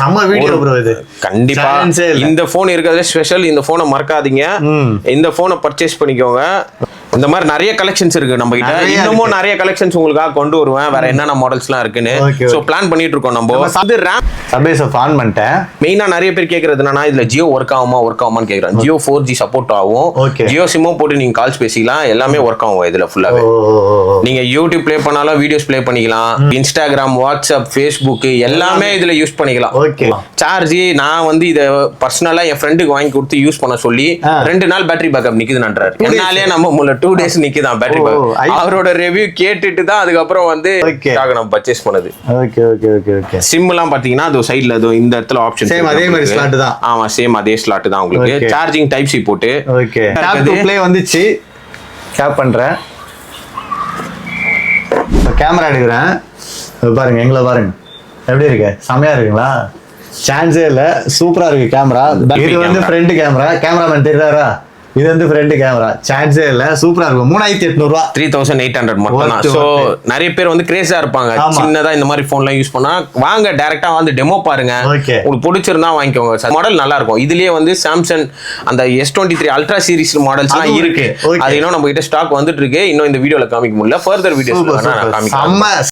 நம்ம video bro இது கண்டிப்பா இந்த போன் இருக்கிறதே ஸ்பெஷல். இந்த போனை மறக்காதீங்க, இந்த போனை பர்ச்சேஸ் பண்ணிக்கோங்க. இந்த மாதிரி நிறைய கலெக்ஷன்ஸ் இருக்கு நம்ம கிட்ட. இன்னமும் நிறைய கலெக்ஷன்ஸ் உங்களுக்காக கொண்டு வருவேன். வேற என்னென்ன மாடல்ஸ்லாம் இருக்குன்னு சோ பிளான் பண்ணிட்டு இருக்கோம் நம்ம. அது RAM சபேஸ் ஆன் பண்ணிட்டேன். மெயினா நிறைய பேர் கேக்குறது என்னன்னா இதுல ஜியோ ஒர்க் ஆகுமான்னு கேக்குறாங்க. ஜியோ 4G சப்போர்ட் ஆகும். ஜியோ சிம்மும் போட்டு நீங்க கால்ஸ் பேசிக்கலாம். எல்லாமே ஒர்க் ஆகும் இதுல ஃபுல்லாவே. நீங்க யூடியூப் ப்ளே பண்ணாலும் வீடியோஸ் ப்ளே பண்ணிக்கலாம். இன்ஸ்டாகிராம், வாட்ஸ்அப், ஃபேஸ்புக் எல்லாமே இதுல யூஸ் பண்ணிக்கலாம். சார்ஜ் நான் வந்து இத பர்சனலா என் ஃப்ரெண்டுக்கு வாங்கி கொடுத்து யூஸ் பண்ண சொல்லி 2 நாள் பேட்டரி பேக்கப் நிக்குதுன்றாரு. என்னாலே நம்ம 2 days நிக்குதான் பேட்டரி பேக்கப். அவரோட ரிவ்யூ கேட்டுட்டு தான் அதுக்கப்புறம் வந்து நம்ம பர்ச்சேஸ் பண்ணது. சிம் எல்லாம் பாத்தீங்கன்னா அது சைடுல இந்த இடத்துல ஆப்ஷன் சேம் அதே மாதிரி ஸ்லாட் தான். ஆமா சேம் அதே ஸ்லாட் தான் உங்களுக்கு. சார்ஜிங் டைப் சி போட்டு டேப் டு ப்ளே வந்துச்சு. டேப் பண்றேன். கேமரா எடுக்கிறேன். பாருங்க எங்களை பாருங்க எப்படி இருக்கு, செமையா இருக்குங்களா? சான்ஸே இல்ல, சூப்பரா இருக்கு கேமரா. இது வந்து ஃப்ரண்ட் கேமரா. கேமராமேன் தெரியாரா? இது வந்து ஃப்ரண்ட் கேமரா. சான்ஸே இல்ல, சூப்பரா இருக்கும். 3800 ரூபாய், 3800 மட்டும் தான். சோ நிறைய பேர் வந்து கிரேஸா இருப்பாங்க சின்னதா இந்த மாதிரி போன்லாம் யூஸ் பண்ணா. வாங்க டைரக்டா வந்து டெமோ பாருங்க. உங்களுக்கு பிடிச்சிருந்தா வாங்கிக்கோங்க. மாடல் நல்லா இருக்கும். இதுலயே வந்து சாம்சங் அந்த S23 அல்ட்ரா சீரிஸ் மாடல்ஸ்லாம் இருக்கு. அது இன்னும் நம்ம கிட்ட ஸ்டாக் வந்துட்டு இருக்கு. இன்னும் இந்த வீடியோல காமிக்க முடியல. ஃபர்தர் வீடியோஸ்ல நான் காமிக்கிறேன்.